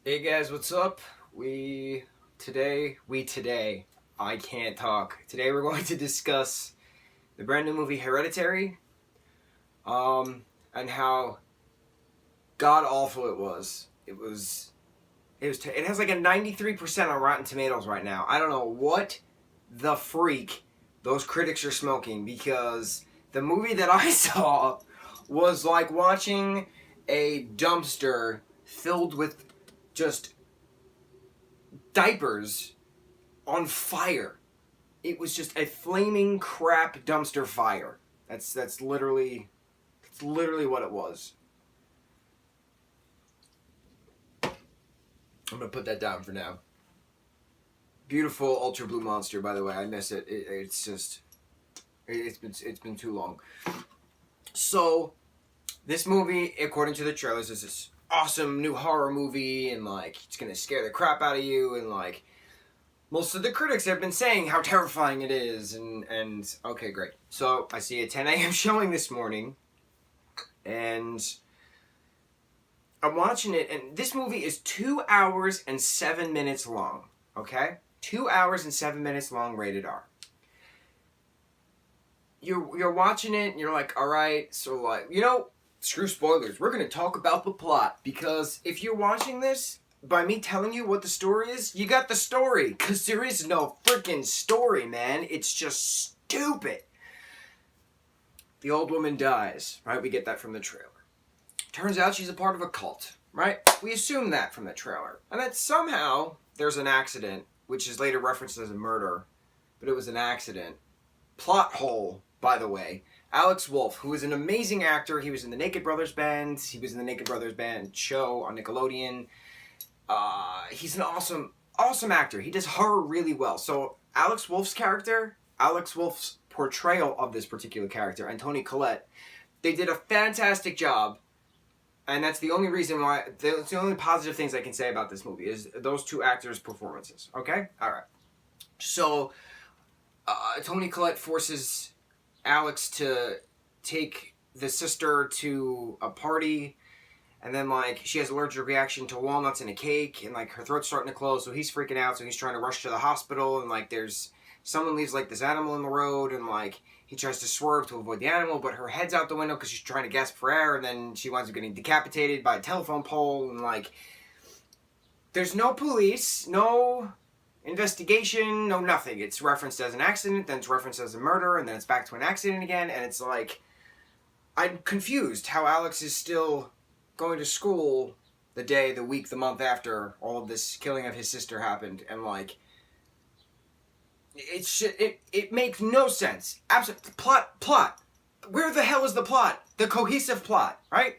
Hey guys, what's up? Today, I can't talk. Today we're going to discuss the brand new movie Hereditary, and how god awful it was. It has like a 93% on Rotten Tomatoes right now. I don't know what the freak those critics are smoking, because the movie that I saw was like watching a dumpster filled with just diapers on fire. It was just a flaming crap dumpster fire. That's literally what it was. I'm gonna put that down for now. Beautiful Ultra Blue Monster, by the way. I miss it. It's been too long. So this movie, according to the trailers, is this awesome new horror movie, and like it's gonna scare the crap out of you, and like most of the critics have been saying how terrifying it is, and okay, great. So I see a 10 a.m. showing this morning, and I'm watching it, and this movie is 2 hours and 7 minutes long. Okay, 2 hours and 7 minutes long, rated R. You're watching it, and you're like, all right, so like, screw spoilers. We're going to talk about the plot, because if you're watching this by me telling you what the story is, you got the story, because there is no freaking story, man. It's just stupid. The old woman dies, right? We get that from the trailer. Turns out she's a part of a cult, right? We assume that from the trailer. And that somehow there's an accident, which is later referenced as a murder, but it was an accident. Plot hole, by the way. Alex Wolff, who is an amazing actor. He was in the Naked Brothers Band. He was in the Naked Brothers Band show on Nickelodeon. He's an awesome actor. He does horror really well. So Alex Wolff's portrayal of this particular character, and Toni Collette, they did a fantastic job. And that's the only reason why, that's the only positive things I can say about this movie, is those two actors' performances. Okay? Alright. So, Toni Collette forces Alex to take the sister to a party, and then like she has an allergic reaction to walnuts in a cake, and like her throat's starting to close, so he's freaking out, so he's trying to rush to the hospital, and like someone leaves like this animal in the road, and like he tries to swerve to avoid the animal, but her head's out the window because she's trying to gasp for air, and then she winds up getting decapitated by a telephone pole, and like there's no police, no investigation, no nothing. It's referenced as an accident, then it's referenced as a murder, and then it's back to an accident again, and it's like, I'm confused how Alex is still going to school the day, the week, the month after all of this killing of his sister happened, and like, it makes no sense. Absolute plot. Where the hell is the plot? The cohesive plot, right?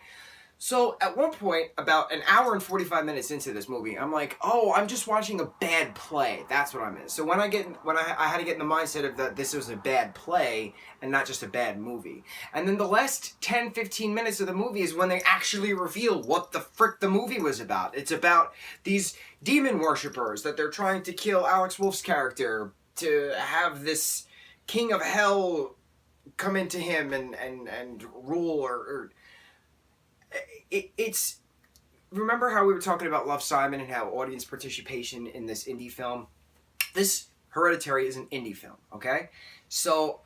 So at one point, about an hour and 45 minutes into this movie, I'm like, oh, I'm just watching a bad play. That's what I'm in. So when I had to get in the mindset of that this was a bad play and not just a bad movie. And then the last 10, 15 minutes of the movie is when they actually reveal what the frick the movie was about. It's about these demon worshippers that they're trying to kill Alex Wolff's character to have this king of hell come into him and rule or it's remember how we were talking about Love, Simon, and how audience participation in this indie film? This Hereditary is an indie film, okay? So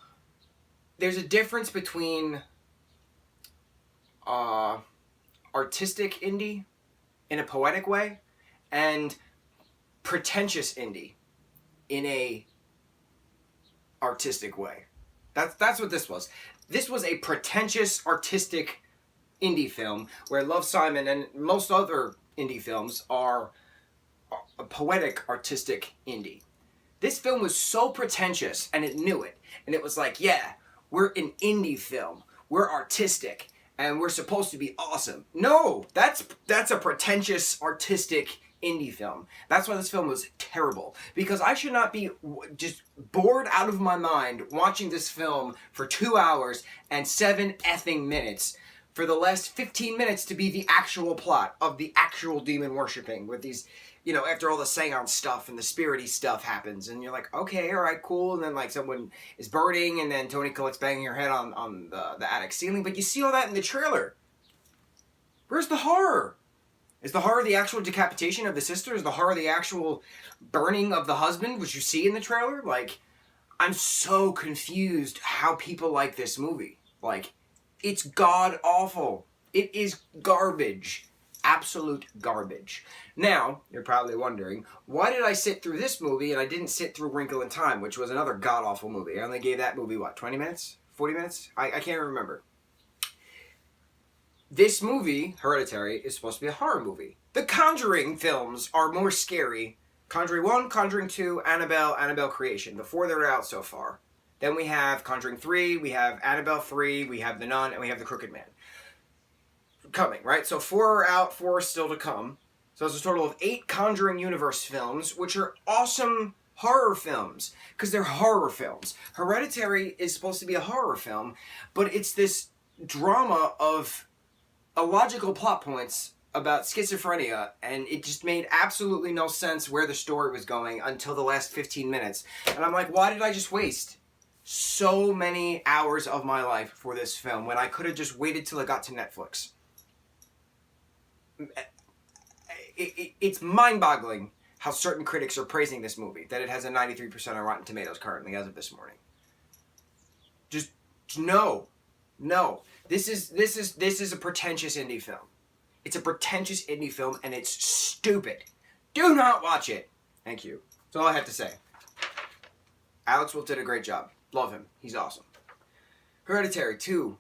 there's a difference between artistic indie in a poetic way and pretentious indie in a artistic way. That's what this was. This was a pretentious artistic indie film, where Love, Simon and most other indie films are a poetic artistic indie. This film was so pretentious, and it knew it. And it was like, yeah, we're an indie film. We're artistic, and we're supposed to be awesome. No, that's a pretentious artistic indie film. That's why this film was terrible. Because I should not be just bored out of my mind watching this film for 2 hours and 7 effing minutes for the last 15 minutes to be the actual plot of the actual demon worshipping with these, after all the seance stuff and the spirity stuff happens, and you're like, okay, all right, cool, and then like someone is burning, and then Toni Collette's banging her head on the attic ceiling, but you see all that in the trailer. Where's the horror? Is the horror the actual decapitation of the sister? Is the horror the actual burning of the husband, which you see in the trailer? Like, I'm so confused how people like this movie. Like, it's god-awful. It is garbage. Absolute garbage. Now, you're probably wondering, why did I sit through this movie and I didn't sit through Wrinkle in Time, which was another god-awful movie? I only gave that movie, what, 20 minutes? 40 minutes? I can't remember. This movie, Hereditary, is supposed to be a horror movie. The Conjuring films are more scary. Conjuring 1, Conjuring 2, Annabelle, Annabelle Creation. The 4 that are out so far. Then we have Conjuring 3, we have Annabelle 3, we have The Nun, and we have The Crooked Man. Coming, right? So 4 are out, 4 are still to come. So it's a total of 8 Conjuring universe films, which are awesome horror films, because they're horror films. Hereditary is supposed to be a horror film, but it's this drama of illogical plot points about schizophrenia, and it just made absolutely no sense where the story was going until the last 15 minutes. And I'm like, why did I just waste so many hours of my life for this film when I could have just waited till it got to Netflix? It's mind-boggling how certain critics are praising this movie, that it has a 93% on Rotten Tomatoes currently as of this morning. Just no. This is a pretentious indie film. It's a pretentious indie film, and it's stupid. Do not watch it. Thank you. That's all I have to say. Alex Wolff did a great job. Love him. He's awesome. Hereditary 2.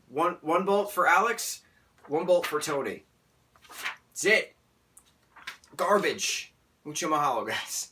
One bolt for Alex, 1 bolt for Toni. That's it. Garbage. Mucho mahalo, guys.